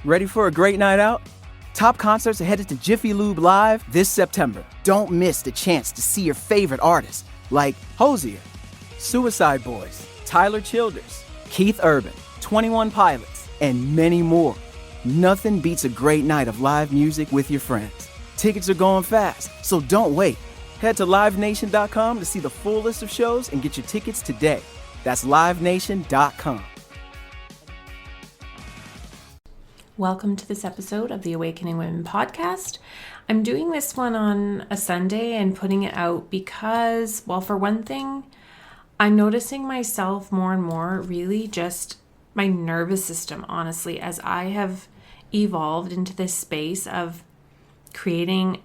Ready for a great night out? Top concerts are headed to Jiffy Lube Live this September. Don't miss the chance to see your favorite artists like Hozier, Suicide Boys, Tyler Childers, Keith Urban, 21 Pilots, and many more. Nothing beats a great night of live music with your friends. Tickets are going fast, so don't wait. Head to livenation.com to see the full list of shows and get your tickets today. That's livenation.com. Welcome to this episode of the Awakening Women podcast. I'm doing this one on a Sunday and putting it out because, well, for one thing, I'm noticing myself more and more, really just my nervous system, honestly, as I have evolved into this space of creating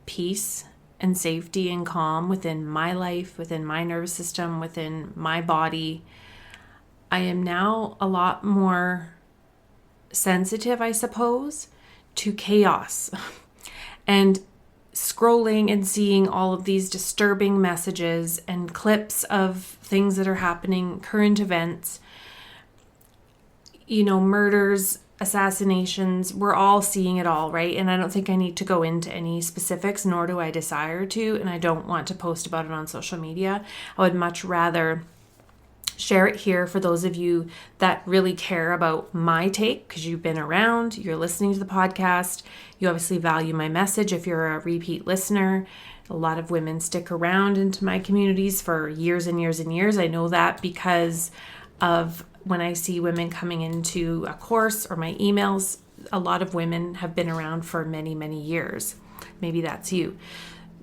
peace and safety and calm within my life, within my nervous system, within my body. I am now a lot more sensitive, I suppose, to chaos and scrolling and seeing all of these disturbing messages and clips of things that are happening, current events, murders, assassinations. We're all seeing it all, right? And I don't think I need to go into any specifics, nor do I desire to, and I don't want to post about it on social media. I would much rather share it here for those of you that really care about my take, because you've been around, you're listening to the podcast, you obviously value my message if you're a repeat listener. A lot of women stick around into my communities for years and years and years. I know that because of when I see women coming into a course or my emails. A lot of women have been around for many, many years. Maybe that's you.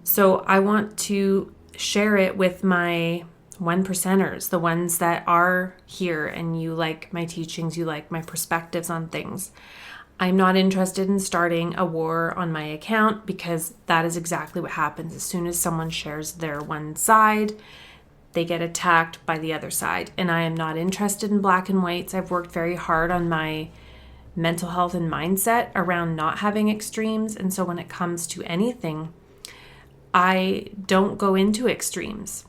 So I want to share it with my 1%ers, the ones that are here and you like my teachings, you like my perspectives on things. I'm not interested in starting a war on my account because that is exactly what happens. As soon as someone shares their one side, they get attacked by the other side. And I am not interested in black and whites. I've worked very hard on my mental health and mindset around not having extremes. And so when it comes to anything, I don't go into extremes.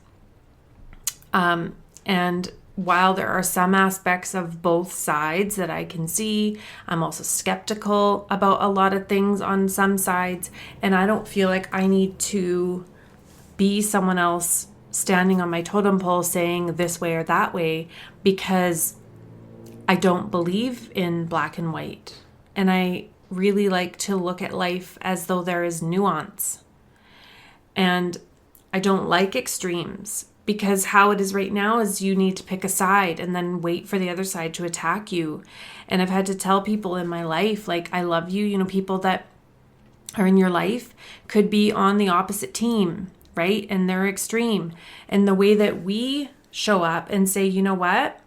And while there are some aspects of both sides that I can see, I'm also skeptical about a lot of things on some sides. And I don't feel like I need to be someone else standing on my totem pole saying this way or that way, because I don't believe in black and white. And I really like to look at life as though there is nuance. And I don't like extremes, because how it is right now is you need to pick a side and then wait for the other side to attack you. And I've had to tell people in my life, like, I love you. People that are in your life could be on the opposite team, right? And they're extreme. And the way that we show up and say, you know what?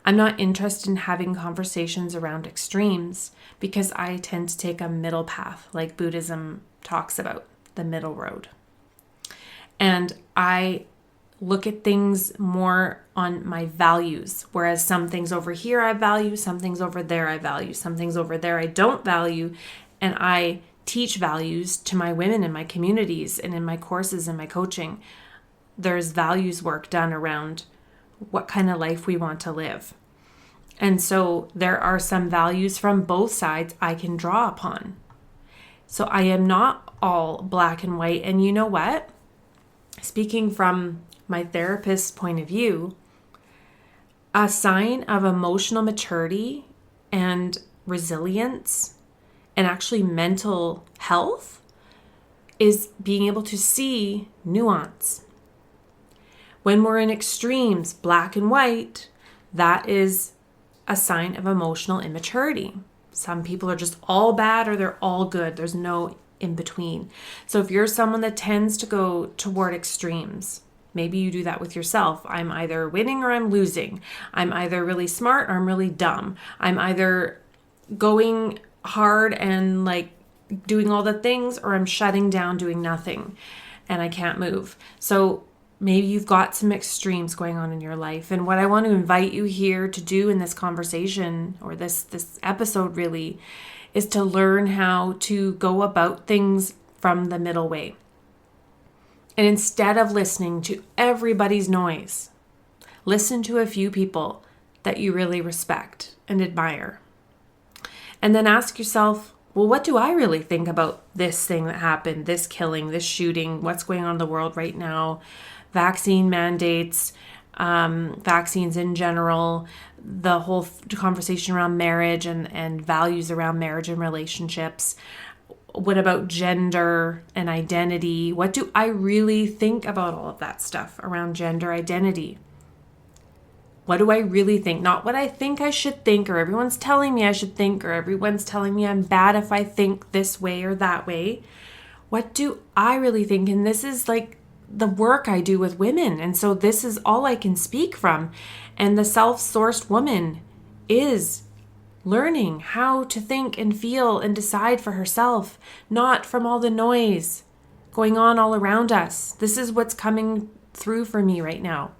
I'm not interested in having conversations around extremes, because I tend to take a middle path, like Buddhism talks about, the middle road. And I look at things more on my values, whereas some things over here I value, some things over there I value, some things over there I don't value. And I teach values to my women in my communities and in my courses and my coaching. There's values work done around what kind of life we want to live. And so there are some values from both sides I can draw upon. So I am not all black and white. And you know what? Speaking from my therapist's point of view, a sign of emotional maturity and resilience and actually mental health is being able to see nuance. When we're in extremes, black and white, that is a sign of emotional immaturity. Some people are just all bad or they're all good. There's no in between. So if you're someone that tends to go toward extremes, maybe you do that with yourself. I'm either winning or I'm losing. I'm either really smart or I'm really dumb. I'm either going hard and like doing all the things, or I'm shutting down, doing nothing, and I can't move. So maybe you've got some extremes going on in your life. And what I want to invite you here to do in this conversation, or this episode really, is to learn how to go about things from the middle way. And instead of listening to everybody's noise, listen to a few people that you really respect and admire. And then ask yourself, well, what do I really think about this thing that happened, this killing, this shooting, what's going on in the world right now, vaccine mandates, vaccines in general, the whole conversation around marriage and values around marriage and relationships. What about gender and identity? What do I really think about all of that stuff around gender identity? What do I really think? Not what I think I should think, or everyone's telling me I should think, or everyone's telling me I'm bad if I think this way or that way. What do I really think? And this is like the work I do with women. And so this is all I can speak from. And the self-sourced woman is learning how to think and feel and decide for herself, not from all the noise going on all around us. This is what's coming through for me right now.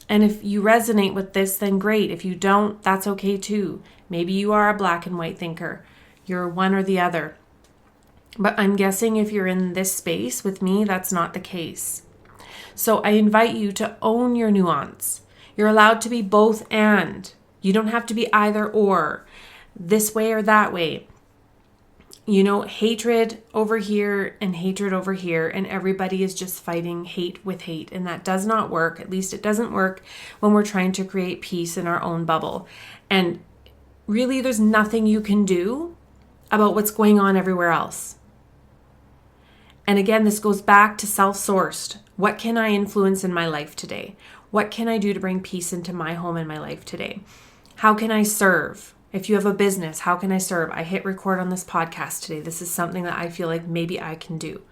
And if you resonate with this, then great. If you don't, that's okay too. Maybe you are a black and white thinker. You're one or the other. But I'm guessing if you're in this space with me, that's not the case. So I invite you to own your nuance. You're allowed to be both and. You don't have to be either or, this way or that way. Hatred over here and hatred over here, and everybody is just fighting hate with hate. And that does not work. At least it doesn't work when we're trying to create peace in our own bubble. And really, there's nothing you can do about what's going on everywhere else. And again, this goes back to self-sourced. What can I influence in my life today? What can I do to bring peace into my home and my life today? How can I serve? If you have a business, how can I serve? I hit record on this podcast today. This is something that I feel like maybe I can do.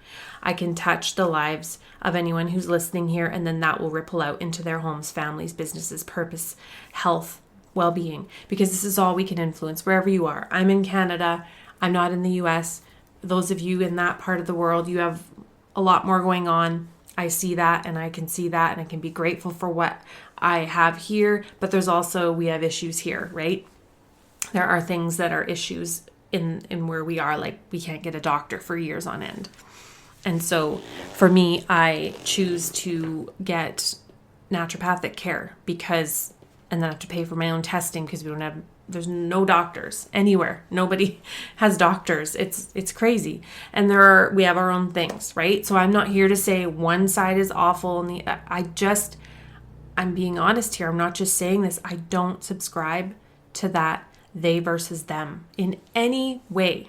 I can touch the lives of anyone who's listening here, and then that will ripple out into their homes, families, businesses, purpose, health, well-being, because this is all we can influence wherever you are. I'm in Canada. I'm not in the US. Those of you in that part of the world, you have a lot more going on. I see that and I can see that, and I can be grateful for what I have here, but we have issues here, right? There are things that are issues in where we are, like we can't get a doctor for years on end. And so for me, I choose to get naturopathic care and then I have to pay for my own testing because there's no doctors anywhere. Nobody has doctors. It's crazy. And we have our own things, right? So I'm not here to say one side is awful and I'm being honest here. I'm not just saying this. I don't subscribe to that they versus them in any way.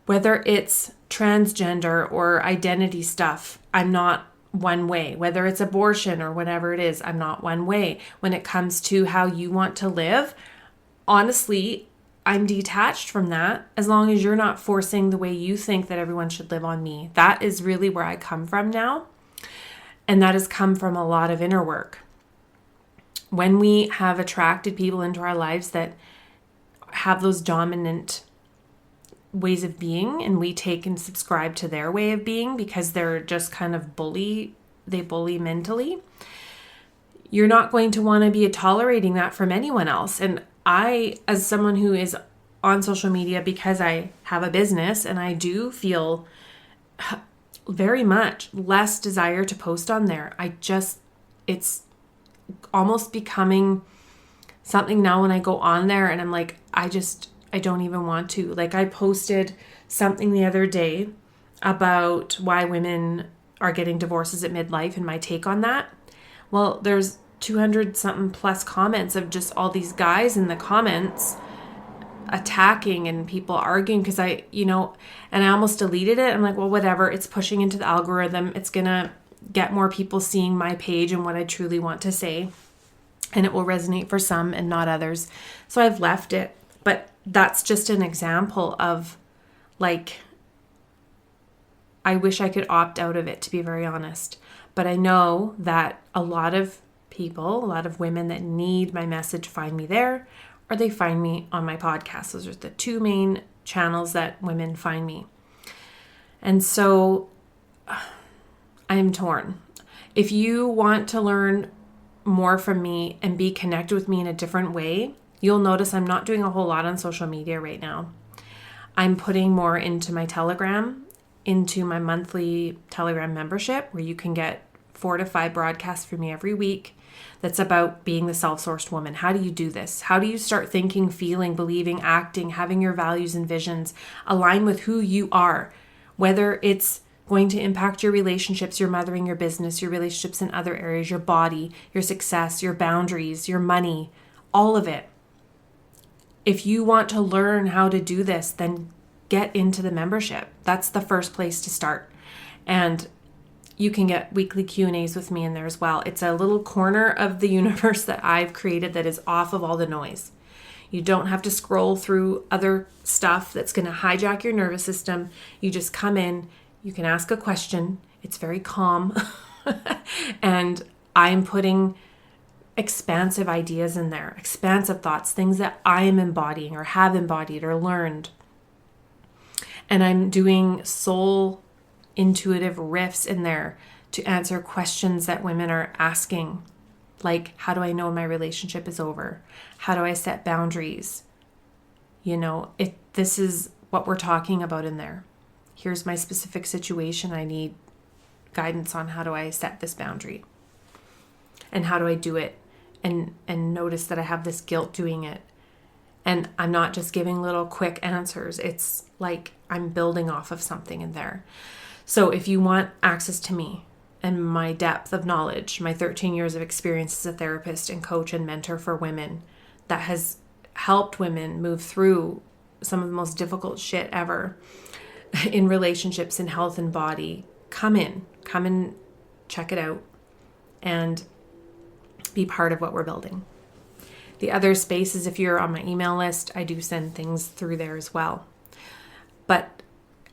Whether it's transgender or identity stuff, I'm not one way. Whether it's abortion or whatever it is, I'm not one way. When it comes to how you want to live, honestly, I'm detached from that as long as you're not forcing the way you think that everyone should live on me. That is really where I come from now. And that has come from a lot of inner work. When we have attracted people into our lives that have those dominant ways of being, and we take and subscribe to their way of being because they're just kind of bully mentally, you're not going to want to be tolerating that from anyone else. And I, as someone who is on social media because I have a business and I do feel very much less desire to post on there. It's almost becoming something now when I go on there and I'm like, I don't even want to. Like, I posted something the other day about why women are getting divorces at midlife and my take on that. Well, there's 200 something plus comments of just all these guys in the comments attacking and people arguing because and I almost deleted it. I'm like, well, whatever. It's pushing into the algorithm. It's going to get more people seeing my page and what I truly want to say. And it will resonate for some and not others. So I've left it. But that's just an example of, like, I wish I could opt out of it, to be very honest. But I know that a lot of people, a lot of women that need my message find me there, or they find me on my podcast. Those are the two main channels that women find me. And so I'm torn. If you want to learn more from me and be connected with me in a different way, you'll notice I'm not doing a whole lot on social media right now. I'm putting more into my Telegram, into my monthly Telegram membership, where you can get 4 to 5 broadcasts from me every week. that's about being the self-sourced woman. How do you do this? How do you start thinking, feeling, believing, acting, having your values and visions align with who you are? Whether it's going to impact your relationships, your mothering, your business, your relationships in other areas, your body, your success, your boundaries, your money, all of it. If you want to learn how to do this, then get into the membership. That's the first place to start. And you can get weekly Q&As with me in there as well. It's a little corner of the universe that I've created that is off of all the noise. You don't have to scroll through other stuff that's going to hijack your nervous system. You just come in, you can ask a question. It's very calm. And I'm putting expansive ideas in there, expansive thoughts, things that I am embodying or have embodied or learned. And I'm doing soul intuitive riffs in there to answer questions that women are asking, like, how do I know my relationship is over? How do I set boundaries? This is what we're talking about in there. Here's my specific situation. I need guidance on how do I set this boundary and how do I do it, and notice that I have this guilt doing it. And I'm not just giving little quick answers. It's like I'm building off of something in there. So if you want access to me and my depth of knowledge, my 13 years of experience as a therapist and coach and mentor for women that has helped women move through some of the most difficult shit ever in relationships, in health and body, come and check it out and be part of what we're building. The other space is if you're on my email list, I do send things through there as well. But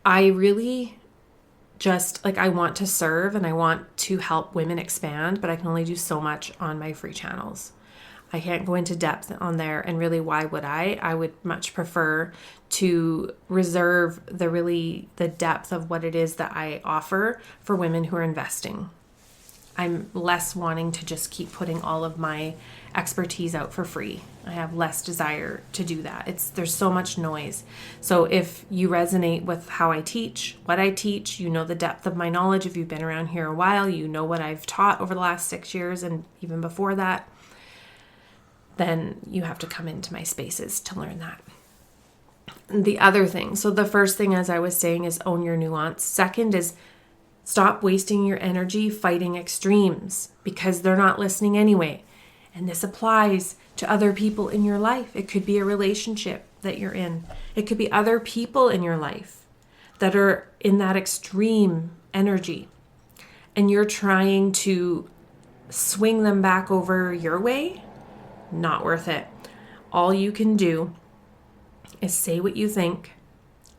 I really I want to serve and I want to help women expand, but I can only do so much on my free channels. I can't go into depth on there, and really, why would I? I would much prefer to reserve the depth of what it is that I offer for women who are investing. I'm less wanting to just keep putting all of my expertise out for free. I have less desire to do that. There's so much noise. So if you resonate with how I teach, what I teach, you know the depth of my knowledge. If you've been around here a while, you know what I've taught over the last 6 years and even before that, then you have to come into my spaces to learn that. The other thing, so the first thing, as I was saying, is own your nuance. Second is stop wasting your energy fighting extremes because they're not listening anyway. And this applies to other people in your life. It could be a relationship that you're in. It could be other people in your life that are in that extreme energy. And you're trying to swing them back over your way. Not worth it. All you can do is say what you think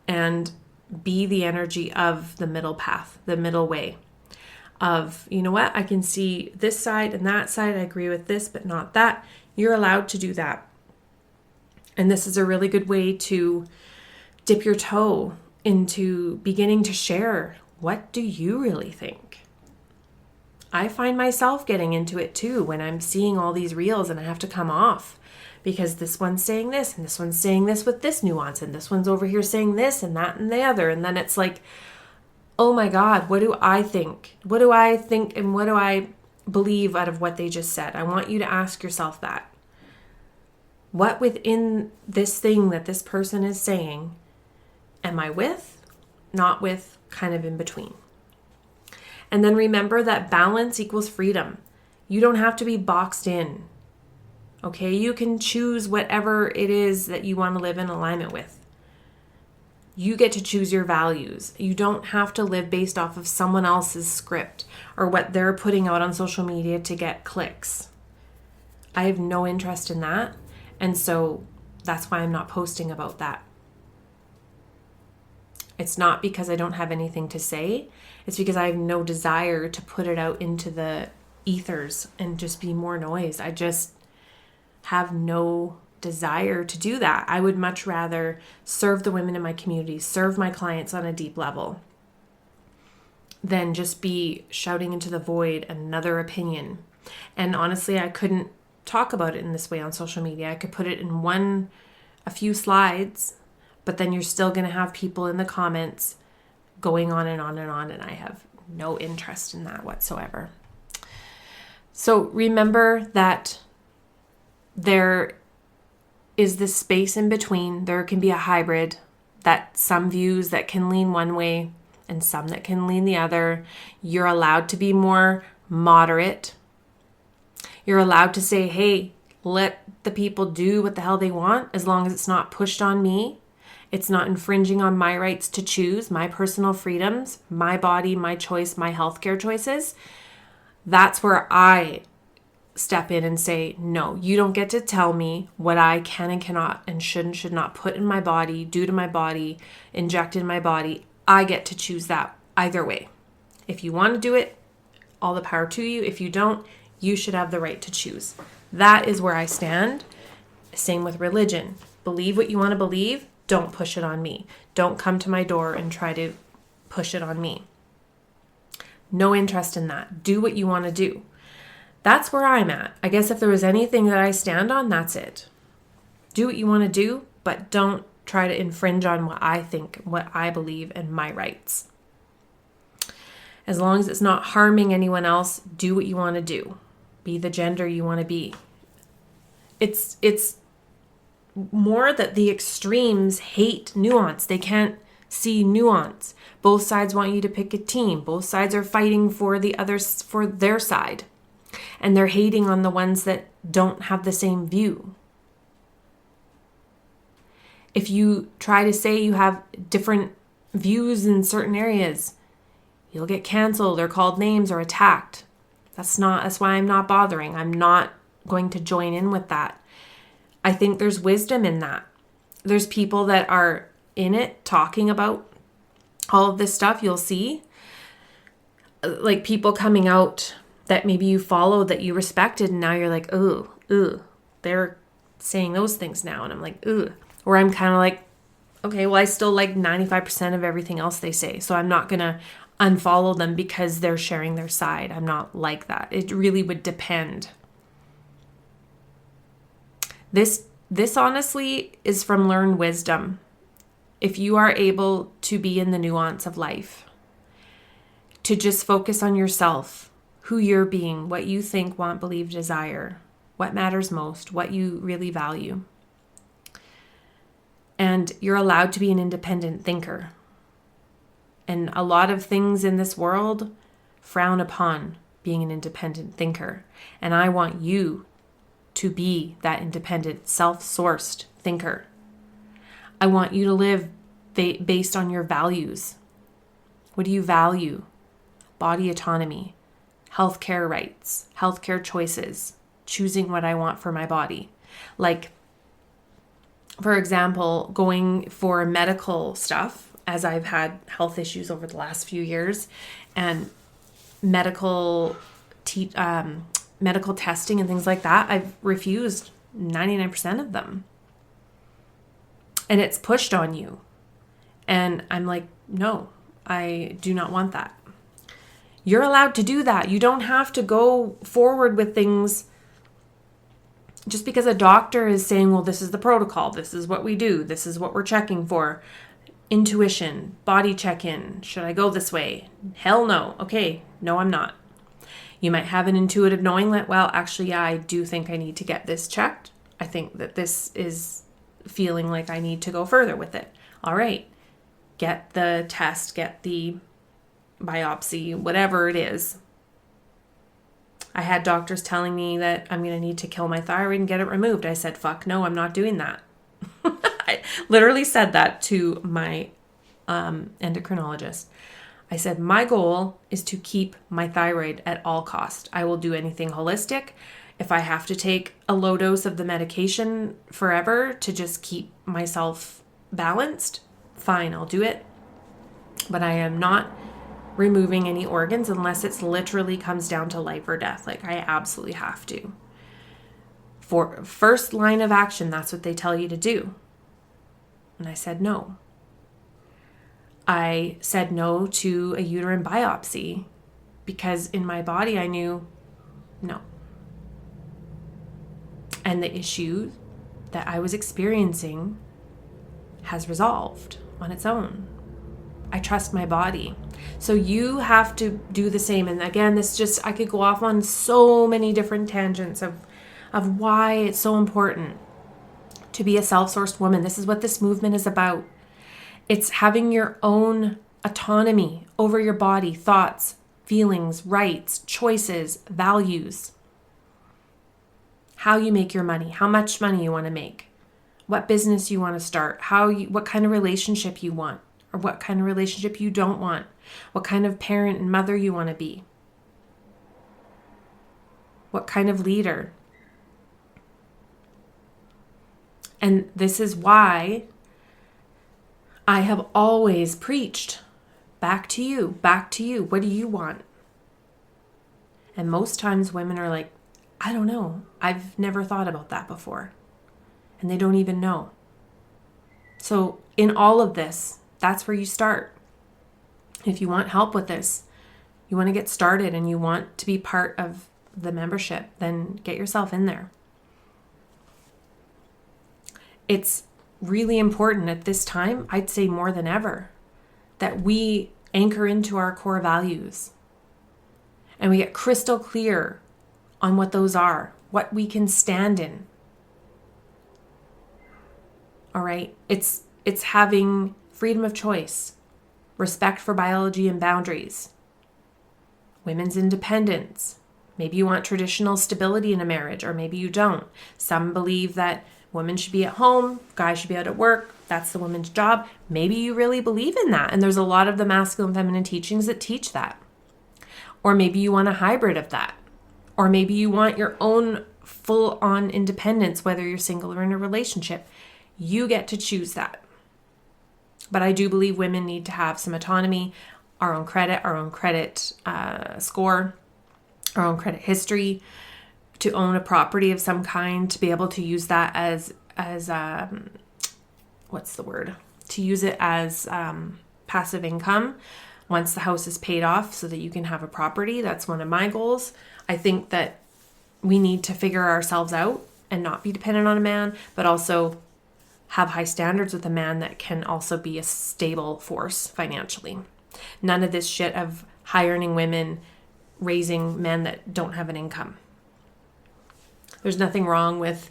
and be the energy of the middle path, the middle way of, you know what, I can see this side and that side. I agree with this, but not that. You're allowed to do that. And this is a really good way to dip your toe into beginning to share. What do you really think? I find myself getting into it too when I'm seeing all these reels and I have to come off because this one's saying this and this one's saying this with this nuance and this one's over here saying this and that and the other. And then it's like, oh my God, what do I think? What do I think and what do I believe out of what they just said? I want you to ask yourself that. What within this thing that this person is saying am I with, not with, kind of in between? And then remember that balance equals freedom. You don't have to be boxed in. Okay, you can choose whatever it is that you want to live in alignment with. You get to choose your values. You don't have to live based off of someone else's script or what they're putting out on social media to get clicks. I have no interest in that. And so that's why I'm not posting about that. It's not because I don't have anything to say. It's because I have no desire to put it out into the ethers and just be more noise. I just have no desire to do that. I would much rather serve the women in my community, serve my clients on a deep level, than just be shouting into the void another opinion. And honestly, I couldn't talk about it in this way on social media. I could put it in a few slides, but then you're still going to have people in the comments going on and on and on, and I have no interest in that whatsoever. So remember that there is this space in between. There can be a hybrid, that some views that can lean one way and some that can lean the other. You're allowed to be more moderate. You're allowed to say, hey, let the people do what the hell they want as long as it's not pushed on me. It's not infringing on my rights to choose, my personal freedoms, my body, my choice, my healthcare choices. That's where I step in and say, no, you don't get to tell me what I can and cannot and should not put in my body, do to my body, inject in my body. I get to choose that either way. If you want to do it, all the power to you. If you don't, you should have the right to choose. That is where I stand. Same with religion. Believe what you want to believe. Don't push it on me. Don't come to my door and try to push it on me. No interest in that. Do what you want to do. That's where I'm at. I guess if there was anything that I stand on, that's it. Do what you want to do, but don't try to infringe on what I think, what I believe, and my rights. As long as it's not harming anyone else, do what you want to do. Be the gender you want to be. It's more that the extremes hate nuance. They can't see nuance. Both sides want you to pick a team. Both sides are fighting for the others, for their side. And they're hating on the ones that don't have the same view. If you try to say you have different views in certain areas, you'll get canceled or called names or attacked. That's why I'm not bothering. I'm not going to join in with that. I think there's wisdom in that. There's people that are in it talking about all of this stuff. You'll see like people coming out that maybe you followed, that you respected, and now you're like, ooh, they're saying those things now. And I'm like, ooh. Or I'm kind of like, okay, well, I still like 95% of everything else they say. So I'm not going to unfollow them because they're sharing their side. I'm not like that. It really would depend. This honestly is from learned wisdom. If you are able to be in the nuance of life, to just focus on yourself, who you're being, what you think, want, believe, desire, what matters most, what you really value. And you're allowed to be an independent thinker. And a lot of things in this world frown upon being an independent thinker. And I want you to be that independent, self-sourced thinker. I want you to live based on your values. What do you value? Body autonomy, healthcare rights, healthcare choices, choosing what I want for my body. Like, for example, going for medical stuff, as I've had health issues over the last few years, and medical testing and things like that, I've refused 99% of them. And it's pushed on you. And I'm like, no, I do not want that. You're allowed to do that. You don't have to go forward with things just because a doctor is saying, well, this is the protocol. This is what we do. This is what we're checking for. Intuition, body check-in. Should I go this way? Hell no. Okay, no, I'm not. You might have an intuitive knowing that, well, actually, yeah, I do think I need to get this checked. I think that this is feeling like I need to go further with it. All right, get the test, get the biopsy, whatever it is. I had doctors telling me that I'm going to need to kill my thyroid and get it removed. I said, fuck no, I'm not doing that. I literally said that to my endocrinologist. I said, my goal is to keep my thyroid at all cost. I will do anything holistic. If I have to take a low dose of the medication forever to just keep myself balanced, fine, I'll do it. But I am not removing any organs unless it's literally comes down to life or death. Like, I absolutely have to. For first line of action, that's what they tell you to do. And I said no. I said no to a uterine biopsy because in my body I knew no. And the issue that I was experiencing has resolved on its own. I trust my body. So you have to do the same. And again, I could go off on so many different tangents of why it's so important to be a self-sourced woman. This is what this movement is about. It's having your own autonomy over your body, thoughts, feelings, rights, choices, values, how you make your money, how much money you want to make, what business you want to start, what kind of relationship you want, or what kind of relationship you don't want, what kind of parent and mother you want to be, what kind of leader. And this is why I have always preached, back to you, what do you want? And most times women are like, I don't know, I've never thought about that before. And they don't even know. So in all of this, that's where you start. If you want help with this, you want to get started and you want to be part of the membership, then get yourself in there. It's really important at this time, I'd say more than ever, that we anchor into our core values and we get crystal clear on what those are, what we can stand in. All right? It's having freedom of choice, respect for biology and boundaries, women's independence. Maybe you want traditional stability in a marriage, or maybe you don't. Some believe that women should be at home, guys should be out at work. That's the woman's job. Maybe you really believe in that. And there's a lot of the masculine and feminine teachings that teach that. Or maybe you want a hybrid of that. Or maybe you want your own full-on independence, whether you're single or in a relationship. You get to choose that. But I do believe women need to have some autonomy, our own credit score, our own credit history, to own a property of some kind, to be able to use that as to use it as passive income once the house is paid off, so that you can have a property. That's one of my goals. I think that we need to figure ourselves out and not be dependent on a man, but also have high standards with a man that can also be a stable force financially. None of this shit of high earning women raising men that don't have an income. There's nothing wrong with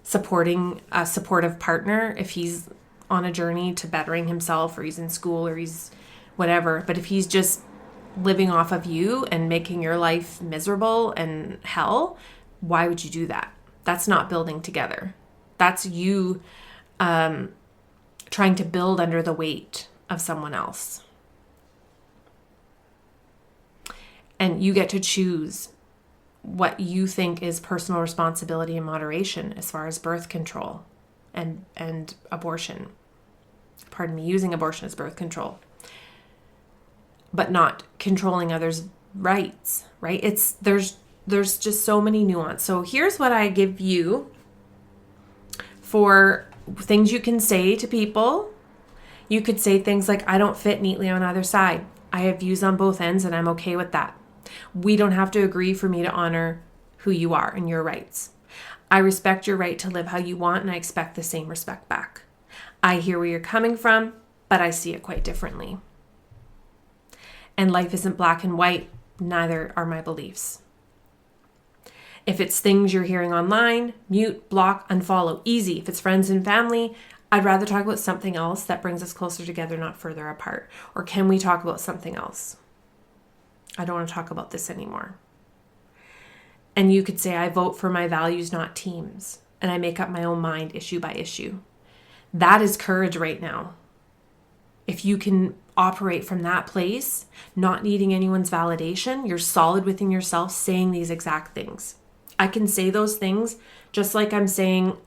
supporting a supportive partner if he's on a journey to bettering himself, or he's in school, or he's whatever. But if he's just living off of you and making your life miserable and hell, why would you do that? That's not building together. That's you trying to build under the weight of someone else. And you get to choose what you think is personal responsibility and moderation as far as birth control and abortion. Pardon me, using abortion as birth control. But not controlling others' rights, right? There's just so many nuance. So here's what I give you for things you can say to people. You could say things like, I don't fit neatly on either side. I have views on both ends and I'm okay with that. We don't have to agree for me to honor who you are and your rights. I respect your right to live how you want, and I expect the same respect back. I hear where you're coming from, but I see it quite differently. And life isn't black and white, neither are my beliefs. If it's things you're hearing online, mute, block, unfollow, easy. If it's friends and family, I'd rather talk about something else that brings us closer together, not further apart. Or can we talk about something else? I don't want to talk about this anymore. And you could say, I vote for my values, not teams. And I make up my own mind issue by issue. That is courage right now. If you can operate from that place, not needing anyone's validation, you're solid within yourself saying these exact things. I can say those things just like I'm saying,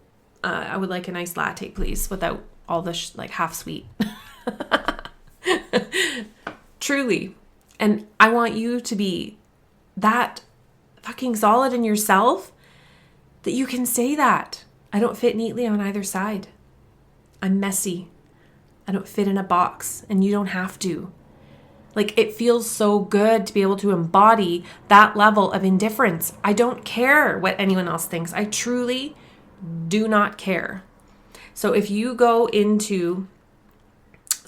I would like a nice latte, please, without all the half sweet. Truly. And I want you to be that fucking solid in yourself that you can say that. I don't fit neatly on either side. I'm messy. I don't fit in a box, and you don't have to. It feels so good to be able to embody that level of indifference. I don't care what anyone else thinks. I truly do not care. So if you go into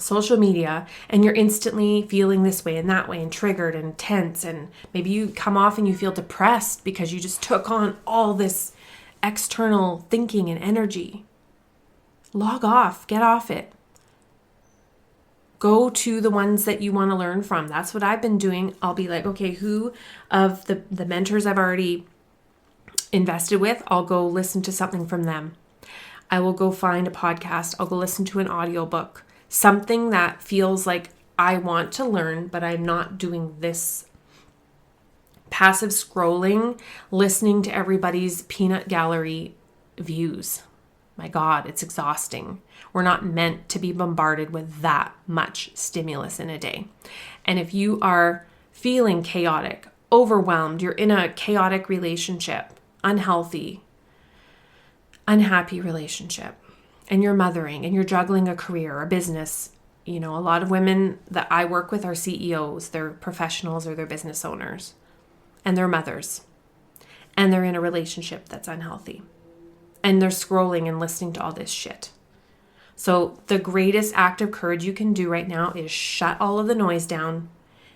social media and you're instantly feeling this way and that way and triggered and tense, and maybe you come off and you feel depressed because you just took on all this external thinking and energy. Log off, get off it. Go to the ones that you want to learn from. That's what I've been doing. I'll be like, okay, who of the mentors I've already invested with, I'll go listen to something from them. I will go find a podcast. I'll go listen to an audiobook. Something that feels like I want to learn, but I'm not doing this passive scrolling, listening to everybody's peanut gallery views. My God, it's exhausting. We're not meant to be bombarded with that much stimulus in a day. And if you are feeling chaotic, overwhelmed, you're in a chaotic relationship, unhealthy, unhappy relationship, and you're mothering and you're juggling a career or a business. A lot of women that I work with are CEOs, they're professionals or they're business owners, and they're mothers, and they're in a relationship that's unhealthy, and they're scrolling and listening to all this shit. So the greatest act of courage you can do right now is shut all of the noise down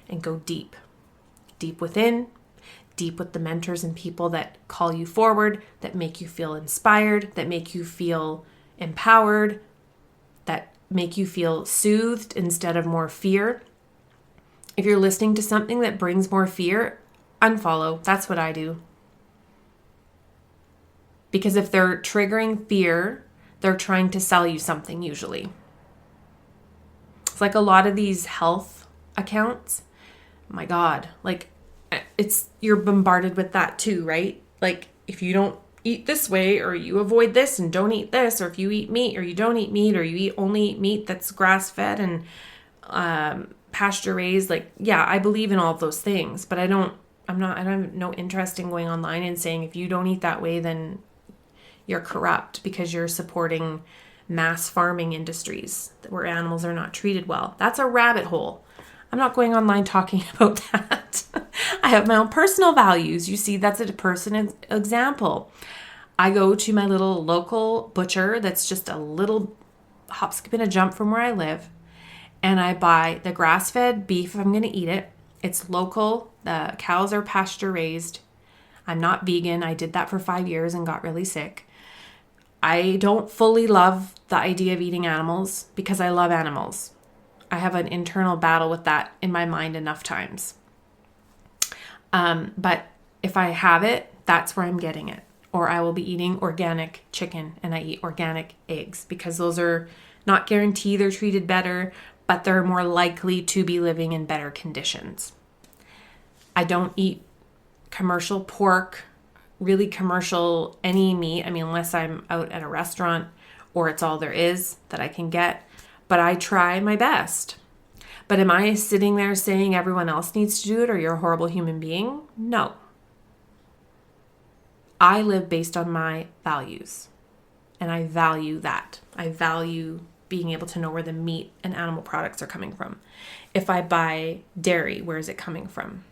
and go deep within, deep with the mentors and people that call you forward, that make you feel inspired, that make you feel empowered, that make you feel soothed instead of more fear. If you're listening to something that brings more fear, unfollow. That's what I do. Because if they're triggering fear, they're trying to sell you something usually. It's like a lot of these health accounts. My God, you're bombarded with that too, right? Like if you don't eat this way, or you avoid this and don't eat this, or if you eat meat or you don't eat meat, or you only eat meat that's grass-fed and pasture raised, I believe in all of those things, but I don't have no interest in going online and saying if you don't eat that way, then you're corrupt because you're supporting mass farming industries where animals are not treated well. That's a rabbit hole. I'm not going online talking about that. I have my own personal values. You see, that's a person example. I go to my little local butcher that's just a little hop, skip, and a jump from where I live, and I buy the grass-fed beef if I'm going to eat it. It's local. The cows are pasture raised. I'm not vegan. I did that for 5 years and got really sick. I don't fully love the idea of eating animals because I love animals. I have an internal battle with that in my mind enough times. But if I have it, that's where I'm getting it. Or I will be eating organic chicken and I eat organic eggs because those are not guaranteed they're treated better, but they're more likely to be living in better conditions. I don't eat commercial pork, really commercial any meat. Unless I'm out at a restaurant or it's all there is that I can get, but I try my best. But am I sitting there saying everyone else needs to do it or you're a horrible human being? No. I live based on my values, and I value that. I value being able to know where the meat and animal products are coming from. If I buy dairy, where is it coming from?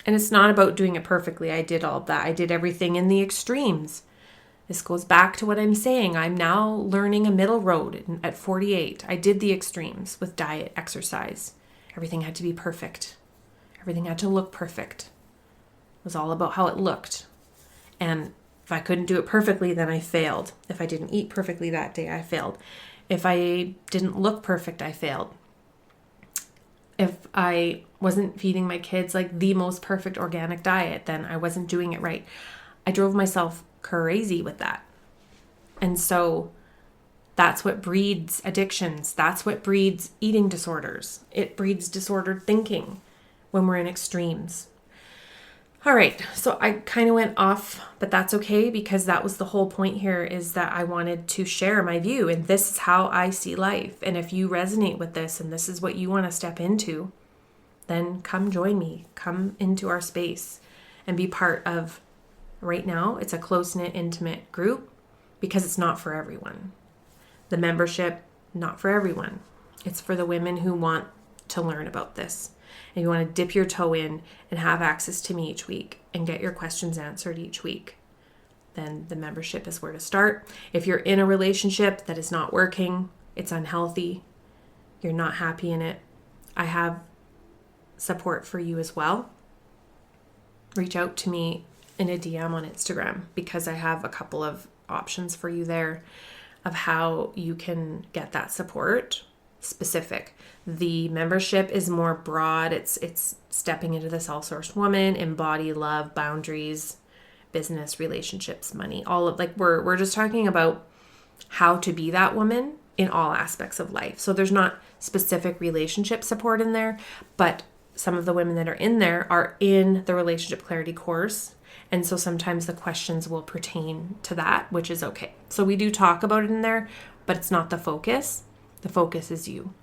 And it's not about doing it perfectly. I did all of that. I did everything in the extremes. This goes back to what I'm saying. I'm now learning a middle road at 48. I did the extremes with diet, exercise. Everything had to be perfect. Everything had to look perfect. It was all about how it looked. And if I couldn't do it perfectly, then I failed. If I didn't eat perfectly that day, I failed. If I didn't look perfect, I failed. If I wasn't feeding my kids the most perfect organic diet, then I wasn't doing it right. I drove myself crazy with that. And so that's what breeds addictions. That's what breeds eating disorders. It breeds disordered thinking when we're in extremes. All right, so I kind of went off, but that's okay because that was the whole point here, is that I wanted to share my view, and this is how I see life. And if you resonate with this and this is what you want to step into, then come join me. Come into our space and be part of. Right now, it's a close-knit, intimate group because it's not for everyone. The membership, not for everyone. It's for the women who want to learn about this. And you want to dip your toe in and have access to me each week and get your questions answered each week. Then the membership is where to start. If you're in a relationship that is not working, it's unhealthy, you're not happy in it, I have support for you as well. Reach out to me in a DM on Instagram, because I have a couple of options for you there of how you can get that support specific. The membership is more broad. It's stepping into the self-sourced woman, embody love, boundaries, business, relationships, money, all of, like, we're just talking about how to be that woman in all aspects of life. So there's not specific relationship support in there, but some of the women that are in there are in the relationship clarity course. And so sometimes the questions will pertain to that, which is okay. So we do talk about it in there, but it's not the focus. The focus is you.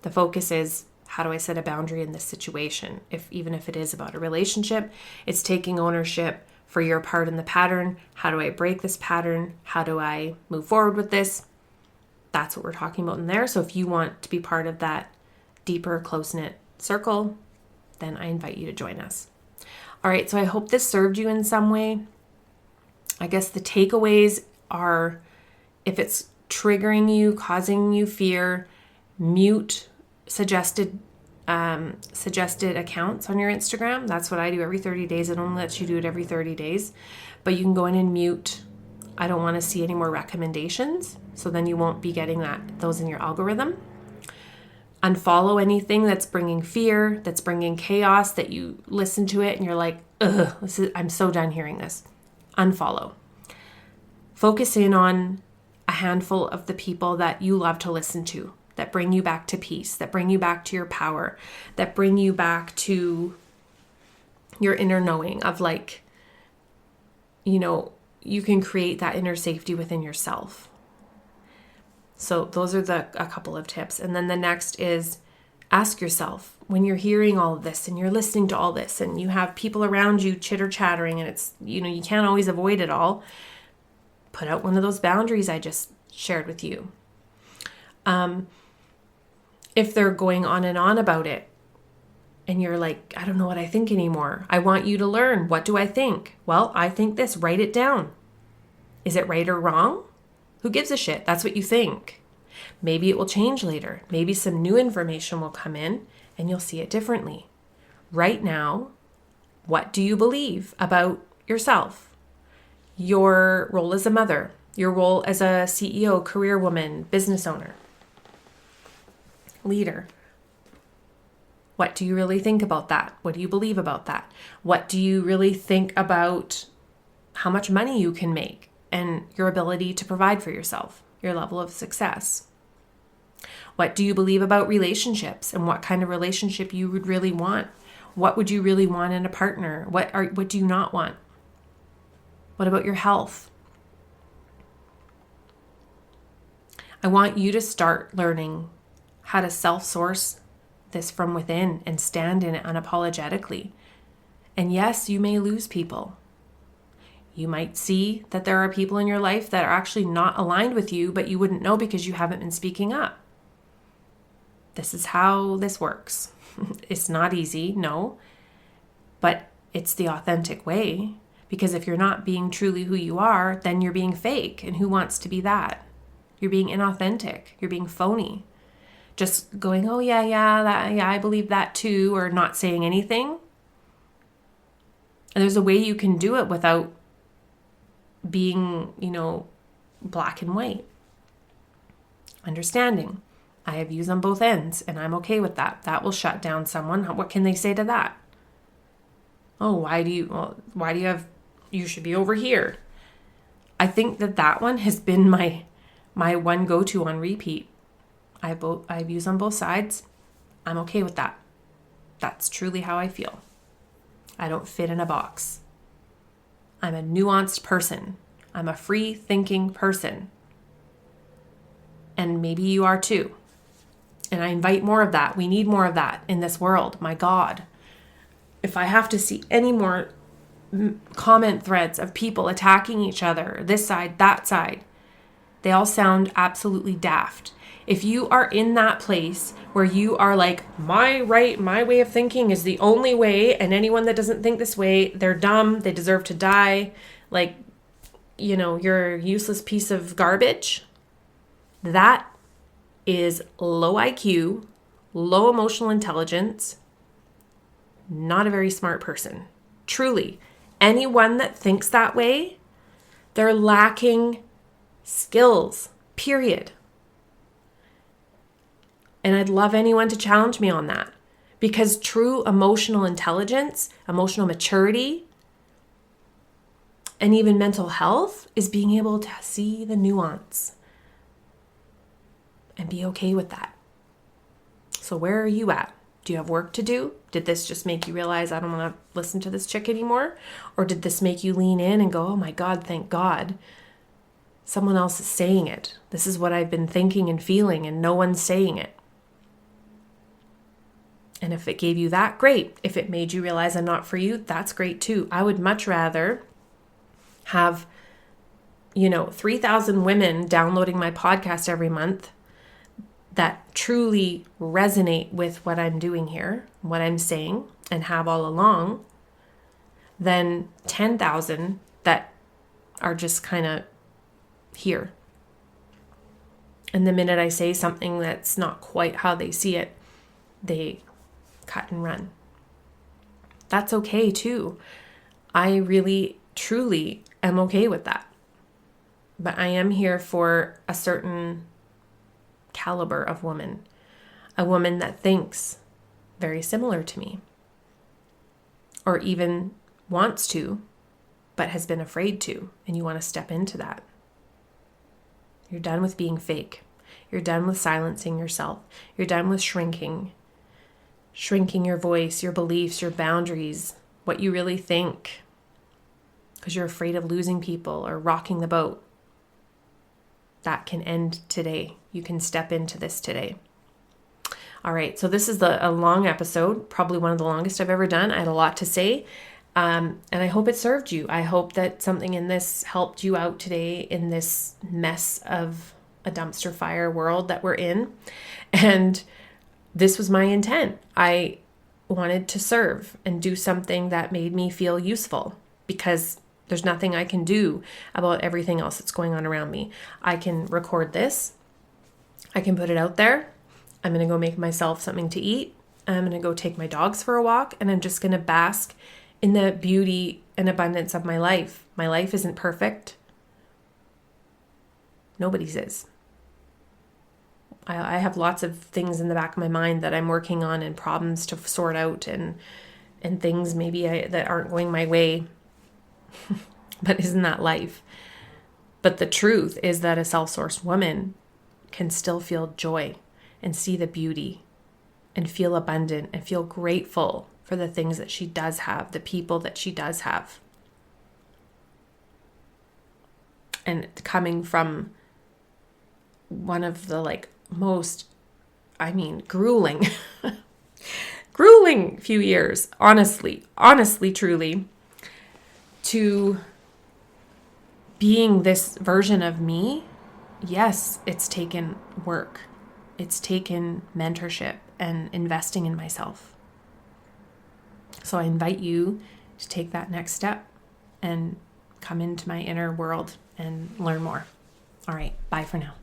The focus is, how do I set a boundary in this situation? Even if it is about a relationship, it's taking ownership for your part in the pattern. How do I break this pattern? How do I move forward with this? That's what we're talking about in there. So if you want to be part of that deeper, close-knit circle, then I invite you to join us. All right, so I hope this served you in some way. I guess the takeaways are, if it's triggering you, causing you fear, mute suggested accounts on your Instagram. That's what I do every 30 days. It only lets you do it every 30 days. But you can go in and mute, I don't want to see any more recommendations. So then you won't be getting those in your algorithm. Unfollow anything that's bringing fear, that's bringing chaos, that you listen to it and you're like, ugh, I'm so done hearing this. Unfollow. Focus in on a handful of the people that you love to listen to, that bring you back to peace, that bring you back to your power, that bring you back to your inner knowing of, like, you can create that inner safety within yourself. So those are a couple of tips. And then the next is, ask yourself, when you're hearing all of this and you're listening to all this and you have people around you chitter-chattering and it's, you can't always avoid it all, put out one of those boundaries I just shared with you. If they're going on and on about it and you're like, I don't know what I think anymore, I want you to learn. What do I think? Well, I think this. Write it down. Is it right or wrong? Who gives a shit? That's what you think. Maybe it will change later. Maybe some new information will come in and you'll see it differently. Right now, what do you believe about yourself? Your role as a mother, your role as a CEO, career woman, business owner, leader. What do you really think about that? What do you believe about that? What do you really think about how much money you can make and your ability to provide for yourself, your level of success? What do you believe about relationships and what kind of relationship you would really want? What would you really want in a partner? What do you not want? What about your health? I want you to start learning how to self-source this from within and stand in it unapologetically. And yes, you may lose people. You might see that there are people in your life that are actually not aligned with you, but you wouldn't know because you haven't been speaking up. This is how this works. It's not easy, no, but it's the authentic way. Because if you're not being truly who you are, then you're being fake. And who wants to be that? You're being inauthentic. You're being phony. Just going, oh yeah, I believe that too, or not saying anything. And there's a way you can do it without being, black and white. Understanding. I have views on both ends, and I'm okay with that. That will shut down someone. What can they say to that? Oh, why do you have, you should be over here. I think that one has been my one go-to on repeat. I have views on both sides. I'm okay with that. That's truly how I feel. I don't fit in a box. I'm a nuanced person. I'm a free thinking person. And maybe you are too. And I invite more of that. We need more of that in this world. My God. If I have to see any more comment threads of people attacking each other, this side, that side, they all sound absolutely daft. If you are in that place where you are like, my way of thinking is the only way, and anyone that doesn't think this way, they're dumb, they deserve to die, like, you're a useless piece of garbage, that is low IQ, low emotional intelligence, not a very smart person. Truly, anyone that thinks that way, they're lacking skills, period. And I'd love anyone to challenge me on that, because true emotional intelligence, emotional maturity, and even mental health is being able to see the nuance and be okay with that. So where are you at? Do you have work to do? Did this just make you realize I don't want to listen to this chick anymore? Or did this make you lean in and go, oh my God, thank God someone else is saying it. This is what I've been thinking and feeling and no one's saying it. And if it gave you that, great. If it made you realize I'm not for you, that's great too. I would much rather have, 3,000 women downloading my podcast every month that truly resonate with what I'm doing here, what I'm saying, and have all along, than 10,000 that are just kind of here. And the minute I say something that's not quite how they see it, they cut and run. That's okay too. I really, truly am okay with that. But I am here for a certain caliber of woman, a woman that thinks very similar to me, or even wants to, but has been afraid to, and you want to step into that. You're done with being fake. You're done with silencing yourself. You're done with shrinking your voice, your beliefs, your boundaries, what you really think, because you're afraid of losing people or rocking the boat. That can end today. You can step into this today. All right, so this is a long episode, probably one of the longest I've ever done. I had a lot to say, and I hope it served you. I hope that something in this helped you out today in this mess of a dumpster fire world that we're in. And this was my intent. I wanted to serve and do something that made me feel useful, because there's nothing I can do about everything else that's going on around me. I can record this. I can put it out there. I'm going to go make myself something to eat. I'm going to go take my dogs for a walk, and I'm just going to bask in the beauty and abundance of my life. My life isn't perfect. Nobody's is. I have lots of things in the back of my mind that I'm working on, and problems to sort out, and things maybe that aren't going my way. But isn't that life? But the truth is that a self-sourced woman can still feel joy and see the beauty and feel abundant and feel grateful for the things that she does have, the people that she does have. And coming from one of the most, grueling few years, honestly, truly, to being this version of me, yes, it's taken work. It's taken mentorship and investing in myself. So I invite you to take that next step and come into my inner world and learn more. All right, bye for now.